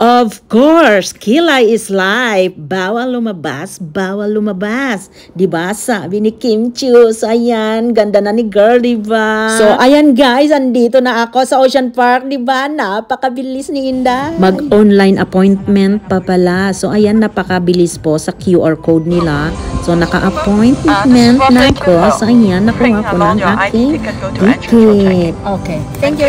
Of course, Kilay is life. Bawal lumabas, bawal lumabas. Diba? Sabi ni Kim Chiu. So, ayan, ganda na ni girl, diba? So, ayan guys, andito na ako sa Ocean Park, diba? Napakabilis ni Inday. Mag-online appointment pa pala. So, ayan, napakabilis po sa QR code nila. So, naka-appointment na ako. So, ayan, nakuha ko ng aking ticket. Okay. Thank you.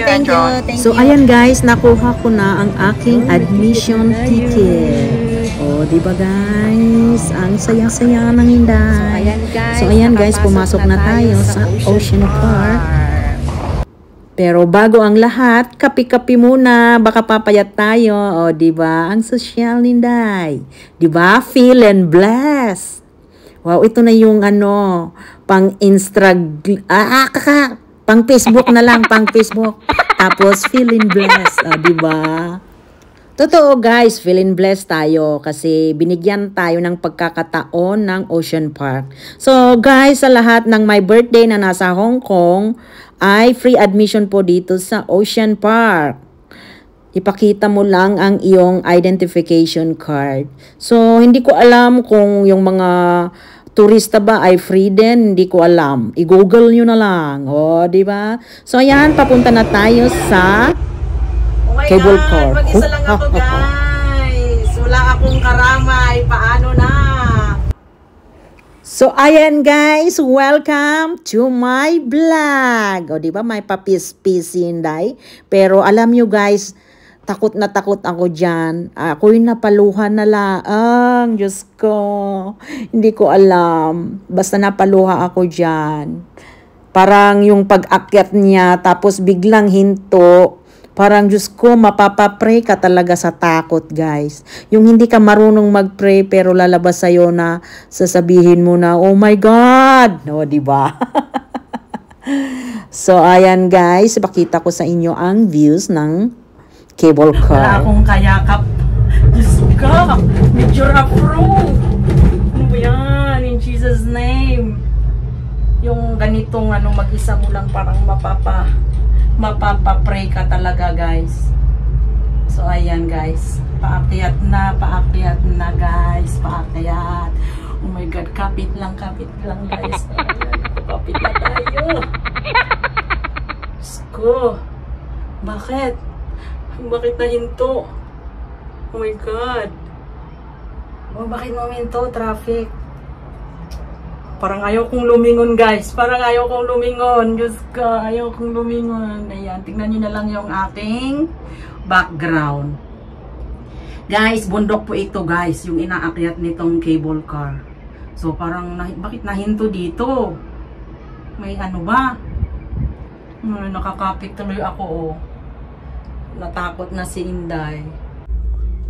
So, ayan guys, nakuha ko na ang aking admission ticket. O, diba guys? Ang sayang-saya ng Inday. So, ayan guys, pumasok na tayo sa Ocean Park. Pero bago ang lahat, kapi-kapi muna. Baka papayat tayo. O, diba? Ang social ni Inday. Diba? Feel and bless. Wow, ito na yung pang pang Facebook na lang, pang Facebook. Tapos, feeling blessed. Diba? Totoo guys, feeling blessed tayo kasi binigyan tayo ng pagkakataon ng Ocean Park. So guys, sa lahat ng my birthday na nasa Hong Kong, ay free admission po dito sa Ocean Park. Ipakita mo lang ang iyong identification card. So, hindi ko alam kung yung mga turista ba ay free din, hindi ko alam. I-google nyo na lang. O, diba? So, ayan, papunta na tayo sa cable car. Mag-isa lang ako, guys. Wala akong karamay. Paano na? So, ayan guys, welcome to my vlog. O, diba, may papis-pis Inday. Pero, alam nyo guys, takot na takot ako dyan. Ako'y napaluhan na lang. Diyos ko. Hindi ko alam. Basta napaluha ako dyan. Parang yung pag-akyat niya, tapos biglang hinto. Parang Diyos ko, mapapapray ka talaga sa takot, guys. Yung hindi ka marunong mag-pray, pero lalabas sa'yo na sasabihin mo na, oh my God! No, diba? So, ayan guys, pakita ko sa inyo ang views ng cable car. Wala akong kayakap. Diyos ka! Medyo approve! Ano ba yan? In Jesus' name. Yung ganitong mag-isa mo lang parang mapapapray ka talaga guys. So ayan guys. Paakyat na guys. Paakyat. Oh my God. Kapit lang guys. Kapit na tayo. Diyos ko. Bakit? Bakit nahinto? Oh my God. Oh, bakit nahinto? Traffic. Parang ayaw kong lumingon guys. Parang ayaw kong lumingon. Diyos ko, ayaw kong lumingon. Ayan, tingnan nyo na lang yung aking background. Guys, bundok po ito guys. Yung inaakyat nitong cable car. So parang, bakit nahinto dito? May ba? Nakakapit tuloy ako oh. Natakot na si Inday.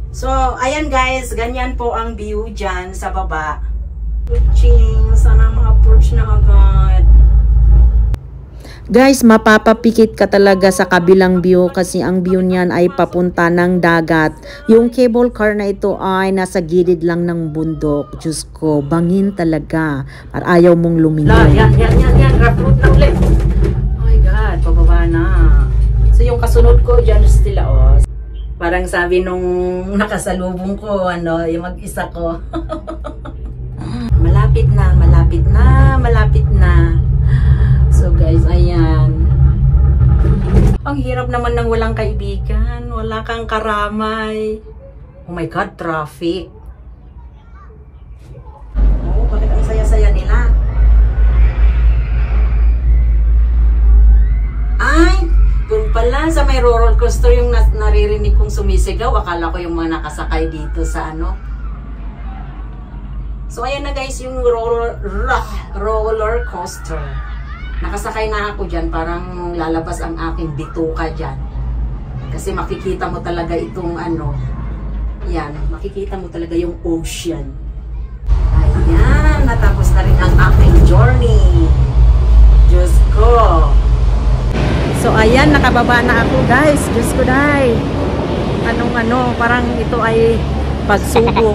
So, ayan guys, ganyan po ang view dyan sa baba. Ching, sana ma-approach na agad. Guys, mapapapikit ka talaga sa kabilang view kasi ang view niyan ay papunta ng dagat. Yung cable car na ito ay nasa gilid lang ng bundok. Diyos ko, bangin talaga. Ayaw mong lumingon. Yan. Root na ulit. Oh my God, pababa na. So, yung kasunod ko, dyan sila, oh. Parang sabi nung nakasalubong ko, yung mag-isa ko. Malapit na. So, guys, ayan. Ang hirap naman ng walang kaibigan. Wala kang karamay. Oh my God, traffic. Oh, bakit ang saya-saya nila? Ay! Doon pala sa may roller coaster yung naririnig kong sumisigaw. Akala ko yung mga nakasakay dito sa So ayan na guys yung roller coaster. Nakasakay na ako dyan. Parang lalabas ang aking bituka dyan. Kasi makikita mo talaga itong yan. Makikita mo talaga yung ocean. Ayan. Natapos na rin ang aking journey. Diyos ko. So, ayan, nakababa na ako, guys. Diyos ko, day. Parang ito ay pagsubok.